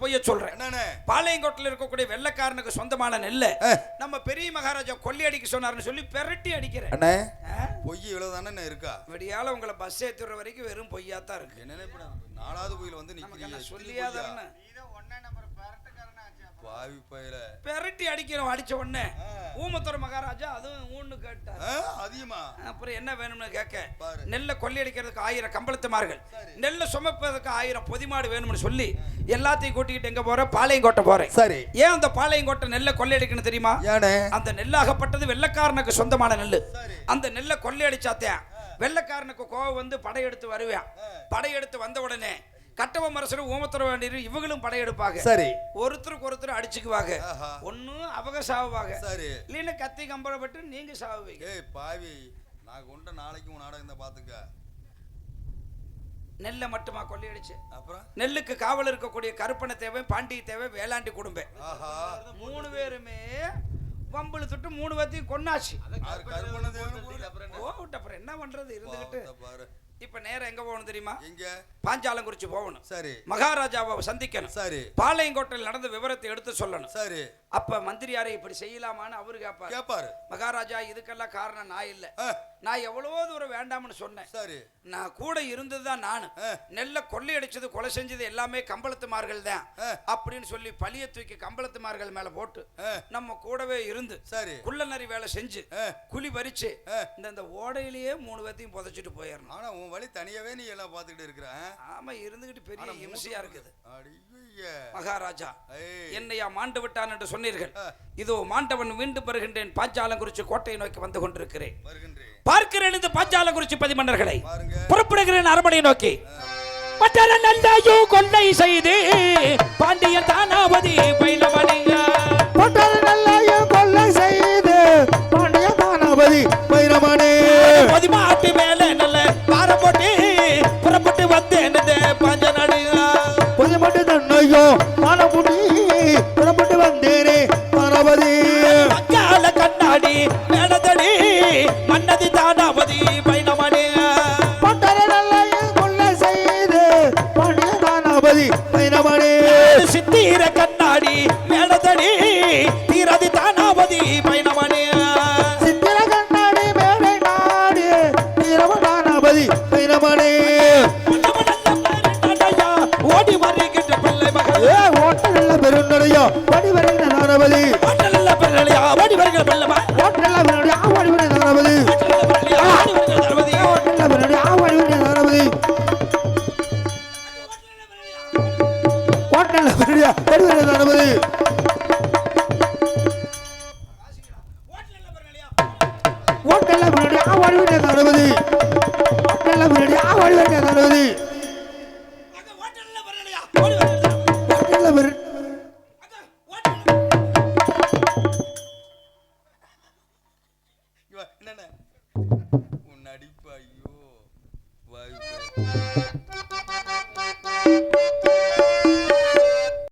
பொய்ய சொல்றேன். பாளையங்கோட்டில் இருக்கக்கூடிய வெள்ளக்காரனுக்கு சொந்தமான நெல்லை நம்ம பெரிய மகாராஜா கொள்ளையடிக்க சொன்னார்னு சொல்லி பெரட்டி அடிக்கிறேன். பொய் இவ்வளவுதானே இருக்கா? விடியால உங்களை பஸ் ஏத்துற வரைக்கும் வெறும் பொய்யாத்தான் இருக்கு. என்னென்ன நாலாவது பொய்யில வந்து நிக்கிறீங்க சொல்லியாதானே பாவி பையில பெரட்டி அடிக்கிறோம். அடிச்ச உடனே ஊமத்துறை மகாராஜா அதுவும் ஊன்னு கேட்டார். அதிகமா அப்புறம் என்ன வேணும்னு கேட்க நெல்லை கொள்ளையடிக்கிறதுக்கு 1000 கம்பளத்துமார்கள், நெல்லை சுமப்பதற்கு 1000 பொதிமாடு வேணும்னு சொல்லி எல்லாத்தையும் கூட்டிக்கிட்டு எங்க போற பாளையங்கோட்டை போறேன். சரி, ஏன் அந்த பாளையங்கோட்டை நெல்லை கொள்ளையடிக்கணும் தெரியுமா? அந்த நெல்லாகப்பட்டது வெள்ளக்காரனுக்கு சொந்தமான நெல்லு. அந்த நெல்லை கொள்ளையடிச்சாத்தேன் வெள்ளக்காரனுக்கு கோவம் வந்து படையெடுத்து வருவேன். படையெடுத்து வந்த உடனே கட்டவ மரசரும் ஊமத்துற வேண்டியது இவங்களும் படையெடுப்பாங்க. சரி, ஒருத்தருக்கு ஒருத்தர் அடிச்சுக்குவாங்க. ஒண்ணு அவங்க சாவுவாங்க, சரி, இல்லைன்னா கத்தி கம்பளப்பட்டு நீங்க சாவுவீங்க. பாவி நான் கொண்ட நாளைக்கு உன் நாடகம் தான் பாத்துக்க. நெல்லை மட்டுமா கொள்ளையடிச்சு? அப்புறம் நெல்லுக்கு காவல் இருக்கக்கூடிய கருப்பண தேவை, பாண்டிய தேவை, வேளாண்டி குடும்பம் 3 பேருமே வம்புல தொட்டு 3 பேர்த்தையும் கொன்னாச்சு. அப்புறம் என்ன பண்றது இருந்துகிட்டு இப்ப நேரம் எங்க போகணும் தெரியுமா? பாஞ்சாலங்குறிச்சி போகணும். சரி, மகாராஜாவை சந்திக்கணும். சரி, பாளையங்கோட்டையில் நடந்த விவரத்தை எடுத்து சொல்லணும். சரி, அப்ப மந்திரியாரை இப்படி செய்யலாமான்னு அவரு கேட்பாரு. மகாராஜா இதுக்கெல்லாம் காரணம் நான் இல்ல, நான் எவ்வளவோ தூரம் வேண்டாம்னு சொன்னேன். சரி, நான் கூட இருந்ததுதான் நானு. நெல்லை கொள்ளையடிச்சது கொலை செஞ்சது எல்லாமே கம்பளத்துமார்கள் தான் அப்படின்னு சொல்லி பழிய தூக்கி கம்பளத்துமார்கள் மேல போட்டு நம்ம கூடவே இருந்து சரி குள்ளநரி வேலை செஞ்சு குழி பறிச்சு இந்த ஓடையிலேயே 3 பேர்த்தையும் புதைச்சிட்டு போயிடணும். ஆனா உன் வழி தனியாவே நீ எல்லாம் பாத்துக்கிட்டு இருக்கிற. ஆமா, இருந்துகிட்டு பெரிய இம்சையா இருக்குது. மகாராஜா என்னையா மாண்டு விட்டான் என்று சொன்னீர்கள். இதோ மாண்டவன் மீண்டும் வருகின்றேன். பாஞ்சாலங்குறிச்சி கோட்டையை நோக்கி வந்து கொண்டிருக்கிறேன். பார்க்கிறேன் இந்த பாஞ்சாலங்குறிச்சி பதிமன்னர்களை. புறப்படுகிறேன் அரண்மனையை நோக்கி. பட்டர நல்லாயோ கொள்ளை செய்து பாண்டியன் தானாவதி பைரவனியா. பட்டர நல்லாயோ கொள்ளை செய்து பாண்டியன் தானாவதி பைரவனே. பதிமாட்டு மேல நல்ல பாரம் போட்டு புறப்பட்டு வந்தேன் பாஞ்சநாடு. பதிமாட்டு தன்னையோ பாரம் போட்டு புறப்பட்டு வந்தேனே தானாவதி. மக்கால கண்ணாடி மேலதடி மன்னதி தானாவதி பைரவனே. பட்டர நல்லாயோ கொள்ளை செய்து பாண்டியன் தானாவதி பைரவனே. சித்திர கண்ணாடி மேலதடி தீரதி தானாவதி பைரவனே. சித்திர கண்ணாடி மேலை நாடு தீரவதானாவதி பைரவனே. ஓடி வருகின்ற பிள்ளை மகள். ஓட்டல்ல பெருநடையா ஓடி வருகிற தானாவதி. ஓட்டல்ல பெருநடையா ஓடி வருகிற பிள்ளை மகள். ஓட்டல்ல பெருநடையா ஓடி வருகிற தானாவதி. ஓட்டல்ல பெருநடையா ஓடி வருகிற தானாவதி. ஓட்டல்ல பெருநடையா ஓடி வருகிற தானாவதி. ஓட்டல்ல பெருநடையா ஓடி வருகிற தானாவதி. ஓட்டல்ல பெருநடையா ஓடி வருகிற தானாவதி.